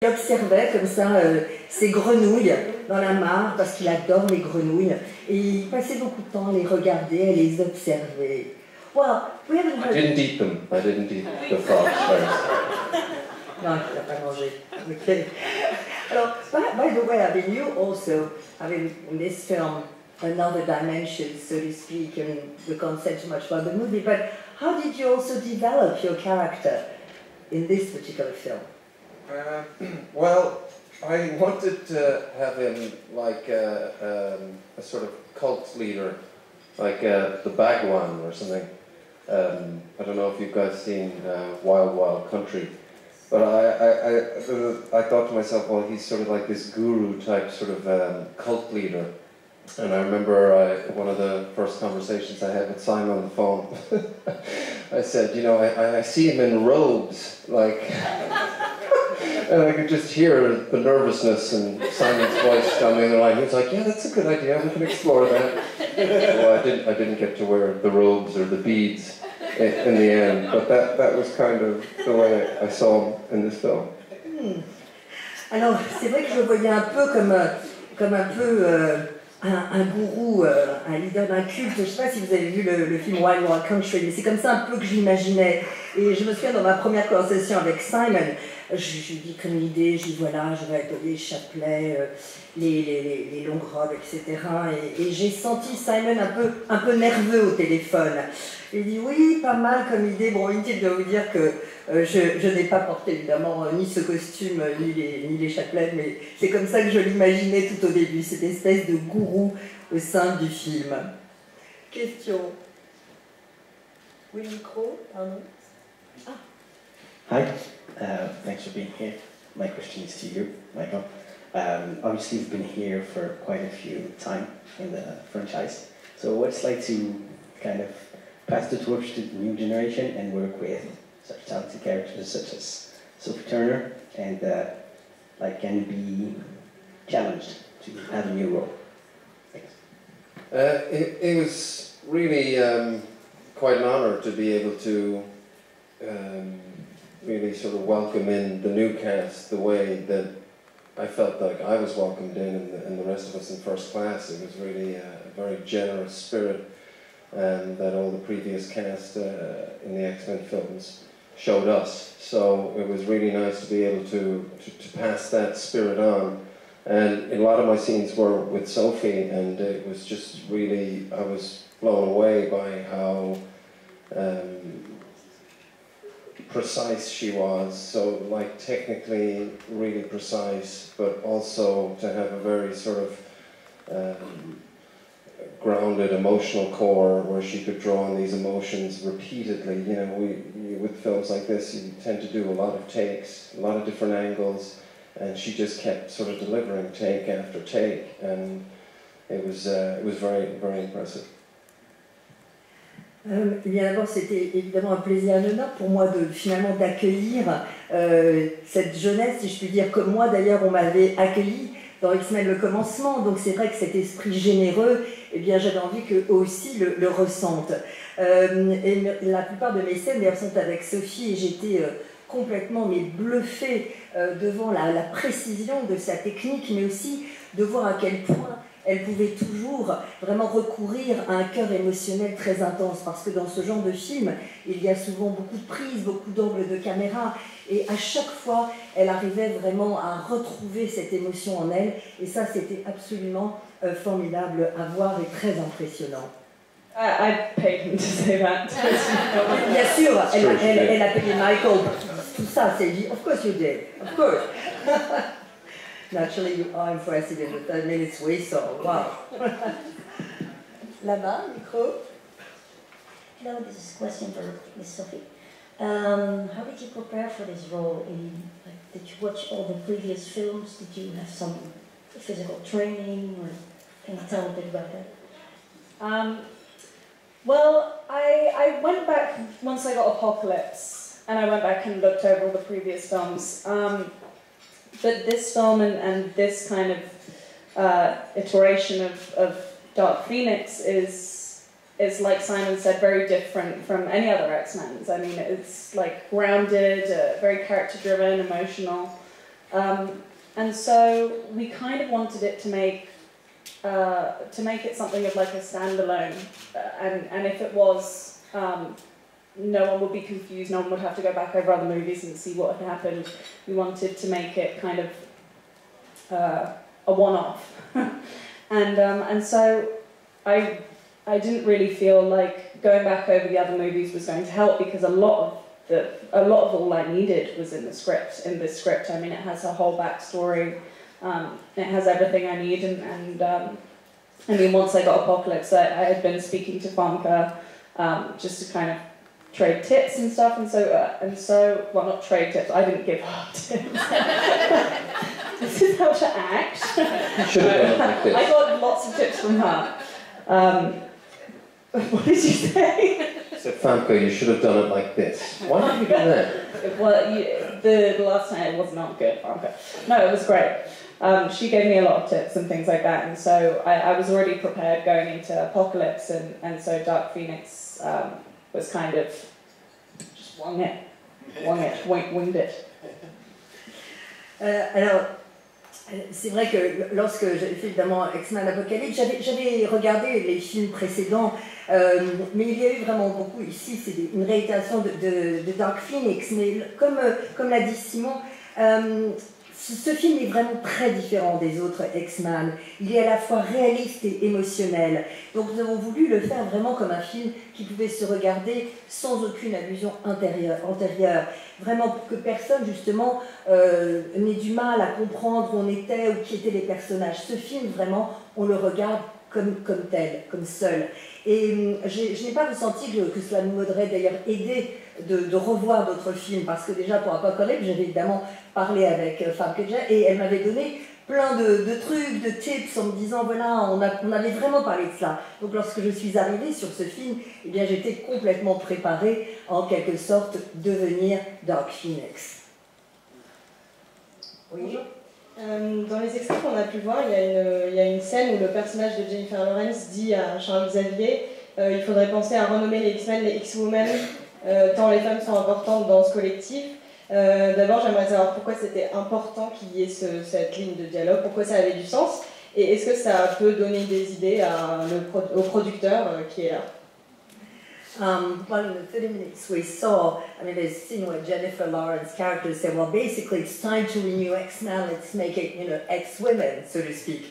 Il observait comme ça ces grenouilles dans la mare, parce qu'il adore les grenouilles, et il passait beaucoup de temps à les regarder, à les observer. Well, we haven't heard... I didn't eat them. I didn't eat the frogs first. Non, il n'a pas mangé. Okay. Alors, by the way, I mean, you also, I mean, in this film, another dimension, so to speak, and we can't say too much about the movie, but how did you also develop your character in this particular film? Well, I wanted to have him like a sort of cult leader, like the Bhagwan or something. I don't know if you guys seen Wild Wild Country, but I thought to myself, well, he's sort of like this guru type sort of cult leader. And I remember one of the first conversations I had with Simon on the phone, I said, you know, I see him in robes, like... And I could just hear the nervousness and Simon's voice down the other line. He was like, yeah, that's a good idea, we can explore that. Well, I didn't get to wear the robes or the beads in the end, but that was kind of the way I saw him in this film. Alors, c'est vrai que je le voyais un peu comme un peu un gourou, un leader d'un culte. Je ne sais pas si vous avez vu le film Wild Wild Country, mais c'est comme ça un peu que je l'imaginais. Et je me souviens dans ma première conversation avec Simon, je lui dis comme une idée, je dis voilà, je vais avec les chapelets, les longues robes, etc. Et j'ai senti Simon un peu nerveux au téléphone. Il dit oui, pas mal comme idée. Bon, inutile de vous dire que je n'ai pas porté évidemment ni ce costume, ni les chapelets, mais c'est comme ça que je l'imaginais tout au début, cette espèce de gourou au sein du film. Question. Oui, le micro, pardon. Ah. Hi, thanks for being here. My question is to you, Michael. Obviously you've been here for quite a few time in the franchise. So what's it like to kind of pass the torch to the new generation and work with such talented characters such as Sophie Turner, and can you be challenged to have a new role? Thanks. It was really quite an honor to be able to really sort of welcome in the new cast the way that I felt like I was welcomed in and the rest of us in First Class. It was really a very generous spirit that all the previous cast in the X-Men films showed us. So it was really nice to be able to pass that spirit on. And a lot of my scenes were with Sophie, and it was just really, I was blown away by how precise she was, so like technically really precise, but also to have a very sort of grounded emotional core where she could draw on these emotions repeatedly. You know, with films like this you tend to do a lot of takes, a lot of different angles, and she just kept sort of delivering take after take, and it was very, very impressive. Bien d'abord, c'était évidemment un plaisir et un honneur pour moi finalement d'accueillir cette jeunesse, si je puis dire, comme moi d'ailleurs on m'avait accueilli dans X-Men le commencement, donc c'est vrai que cet esprit généreux, eh bien j'avais envie qu'eux aussi le ressentent. Et la plupart de mes scènes d'ailleurs sont avec Sophie, et j'étais complètement bluffée devant la précision de sa technique, mais aussi de voir à quel point elle pouvait toujours vraiment recourir à un cœur émotionnel très intense, parce que dans ce genre de film, il y a souvent beaucoup de prises, beaucoup d'angles de caméra, et à chaque fois, elle arrivait vraiment à retrouver cette émotion en elle, et ça, c'était absolument formidable à voir et très impressionnant. I paid him to say that. Bien sûr, elle a payé Michael, tout ça, c'est dit, of course you did, of course. Naturally, you are impressive in the 3 minutes we saw. Wow. Là-bas, micro. Hello, this is a question for Miss Sophie. How did you prepare for this role? Did you watch all the previous films? Did you have some physical training? Or can you tell a bit about that? Well, I went back once I got Apocalypse, and I went back and looked over all the previous films. But this film and this kind of iteration of Dark Phoenix is like Simon said, very different from any other X-Men's. I mean, it's like grounded, very character-driven, emotional. And so we kind of wanted it to make it something of like a standalone, and if it was, no one would be confused, no one would have to go back over other movies and see what had happened. We wanted to make it kind of a one-off. And so I didn't really feel like going back over the other movies was going to help, because a lot of all I needed was in this script. I mean, it has a whole backstory, it has everything I need, and I mean, once I got Apocalypse, I had been speaking to Famke just to kind of trade tips and stuff, and so, well, not trade tips, I didn't give her tips. This is how to act. You should have done it like this. I got lots of tips from her. What did you say? I said, Famke, you should have done it like this. Why did you do that? Well, the last time it was not good, Famke. No, it was great. She gave me a lot of tips and things like that, and so I was already prepared going into Apocalypse, and so Dark Phoenix was kind of just winged it. Alors, c'est vrai que lorsque j'ai fait évidemment X-Men Apocalypse, j'avais regardé les films précédents, mais il y a eu vraiment beaucoup ici, c'est une réitération de Dark Phoenix, mais comme l'a dit Simon, ce film est vraiment très différent des autres X-Men. Il est à la fois réaliste et émotionnel. Donc nous avons voulu le faire vraiment comme un film qui pouvait se regarder sans aucune allusion antérieure. Vraiment pour que personne, justement, n'ait du mal à comprendre où on était ou qui étaient les personnages. Ce film, vraiment, on le regarde comme tel, comme seul. Et je n'ai pas ressenti que cela m'aurait d'ailleurs aidé de revoir d'autres films, parce que déjà pour Apocalypse, j'avais évidemment parlé avec Famke et elle m'avait donné plein de trucs, de tips en me disant voilà, on avait vraiment parlé de cela. Donc lorsque je suis arrivée sur ce film, eh bien j'étais complètement préparée en quelque sorte devenir Dark Phoenix. Oui. Bonjour. Dans les extraits qu'on a pu voir, il y a une scène où le personnage de Jennifer Lawrence dit à Charles Xavier il faudrait penser à renommer les X-Men les X-Women, tant les femmes sont importantes dans ce collectif. D'abord, j'aimerais savoir pourquoi c'était important qu'il y ait cette ligne de dialogue, pourquoi ça avait du sens, et est-ce que ça peut donner des idées au producteur qui est là. Well, in the 30 minutes we saw, I mean, there's a scene where Jennifer Lawrence's character said, well, basically it's time to renew X-Men, let's make it, X-Women, so to speak.